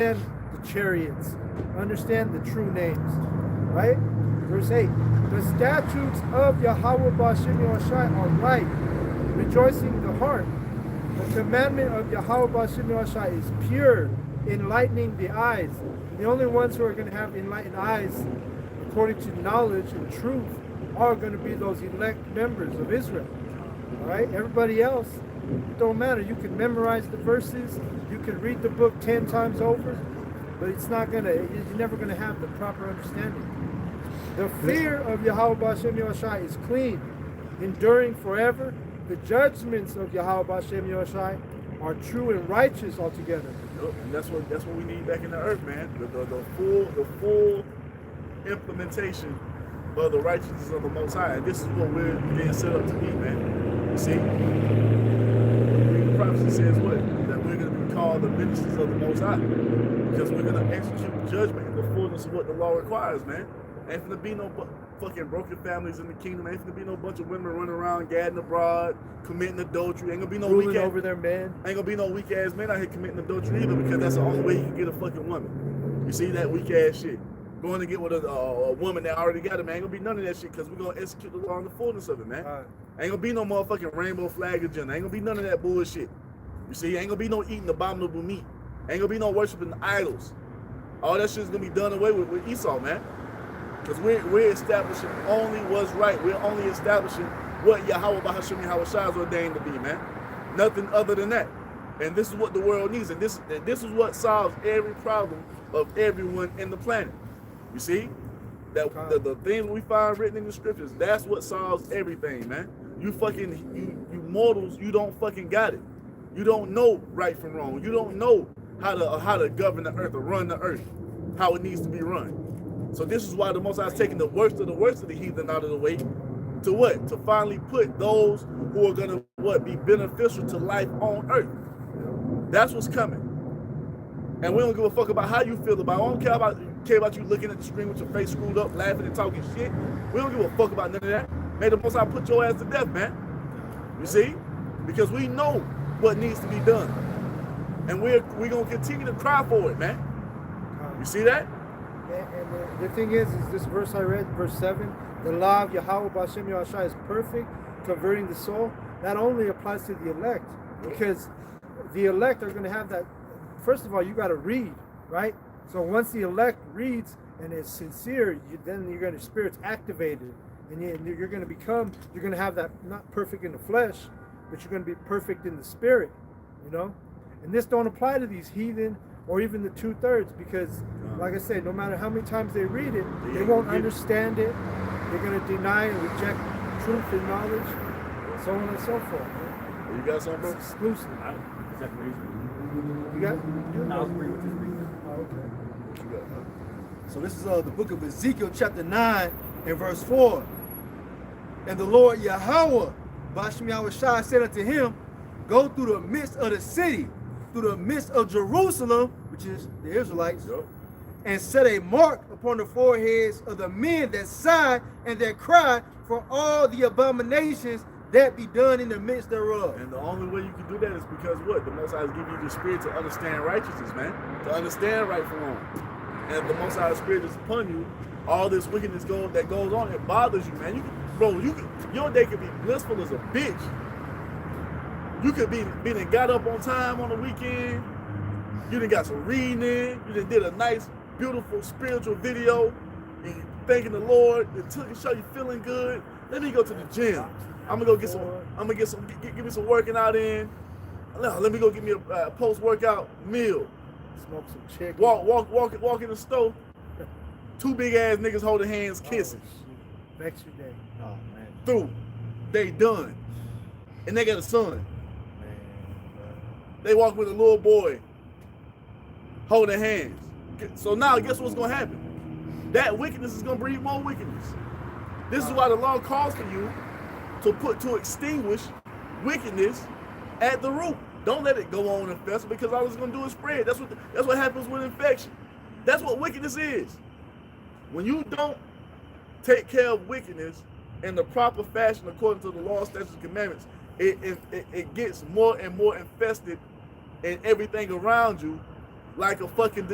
the chariots, understand the true names, right? Verse 8, the statutes of Yahweh Ba'ashem Yahushai are right, rejoicing the heart. The commandment of Yahweh Ba'ashem Yahushai is pure, enlightening the eyes. The only ones who are going to have enlightened eyes, according to knowledge and truth, are going to be those elect members of Israel. All right? Everybody else, it don't matter. You can memorize the verses, you can read the book 10 times over, but it's not going to, you're never going to have the proper understanding. The fear of Yahweh Ba'ashem Yahushai is clean, enduring forever. The judgments of Yahweh Ba'ashem Yahushai are true and righteous altogether. Yep, and that's what we need back in the earth, man. The full implementation of the righteousness of the Most High. And this is what we're being set up to be, man. You see? The prophecy says what? That we're going to be called the ministers of the Most High. Because we're going to execute judgment in the fullness of what the law requires, man. Ain't gonna be no fucking broken families in the kingdom. Ain't gonna be no bunch of women running around gadding abroad, committing adultery. Ain't gonna be no ruling over their men. Ain't gonna be no weak ass men out here committing adultery either, because that's the only way you can get a fucking woman. You see that weak ass shit? Going to get with a woman that already got it, man. Ain't gonna be none of that shit, because we're gonna execute the law in the fullness of it, man. Right. Ain't gonna be no motherfucking rainbow flag agenda. Ain't gonna be none of that bullshit. You see, ain't gonna be no eating abominable meat. Ain't gonna be no worshiping idols. All that shit's gonna be done away with Esau, man. Because we're establishing only what's right. We're only establishing what Yahweh Ba'ashem Yahushai is ordained to be, man. Nothing other than that. And this is what the world needs. And this is what solves every problem of everyone in the planet. You see? That the things we find written in the scriptures, that's what solves everything, man. You mortals, you don't fucking got it. You don't know right from wrong. You don't know how to govern the earth or run the earth, how it needs to be run. So this is why the Most High is taking the worst of the heathen out of the way. To what? To finally put those who are gonna be beneficial to life on earth. That's what's coming. And we don't give a fuck about how you feel about it. We don't care about you looking at the screen with your face screwed up, laughing and talking shit. We don't give a fuck about none of that. May the Most High put your ass to death, man. You see? Because we know what needs to be done. And we're gonna continue to cry for it, man. You see that? And the thing is this verse I read, verse 7, the law of Yahweh Ba'ashem Yahushai is perfect, converting the soul. That only applies to the elect, because the elect are going to have that. First of all, you got to read, right? So once the elect reads and is sincere, then your spirit's activated, and you're going to have that, not perfect in the flesh, but you're going to be perfect in the spirit, you know? And this don't apply to these heathen or even the 2/3, because like I said, no matter how many times they read it, they won't understand it. They're going to deny and reject truth and knowledge, so on and so forth. Man. You got something, bro? It's exclusive. You got? I was agree with this reading. Oh, okay. What you got, man? So this is the book of Ezekiel chapter 9 and verse 4. And the Lord Yahweh, Ba'ashem Yahushai, said unto him, go through the midst of the city, through the midst of Jerusalem, which is the Israelites, and set a mark upon the foreheads of the men that sigh and that cry for all the abominations that be done in the midst thereof. And the only way you can do that is because what? The Most High is giving you the spirit to understand righteousness, man. To understand right from wrong. And if the Most High's spirit is upon you, all this wickedness that goes on, it bothers you, man. Your day could be blissful as a bitch. You could be done got up on time on the weekend. You done got some reading in. You done did a nice, beautiful spiritual video. And you thanking the Lord. It took and show you feeling good. Let me go to the gym. I'm gonna go get some. Give me some working out in. Let me go get me a post-workout meal. Smoke some chicken. Walk in the store. Two big ass niggas holding hands, kissing. Next your day. Oh man. Through. They done. And they got a son. They walk with a little boy, holding hands. So now, guess what's gonna happen? That wickedness is gonna breed more wickedness. This is why the law calls for you to extinguish wickedness at the root. Don't let it go on and fester, because all it's gonna do is spread. That's what happens with infection. That's what wickedness is. When you don't take care of wickedness in the proper fashion according to the law, statutes, and commandments, it gets more and more infested in everything around you, like a fucking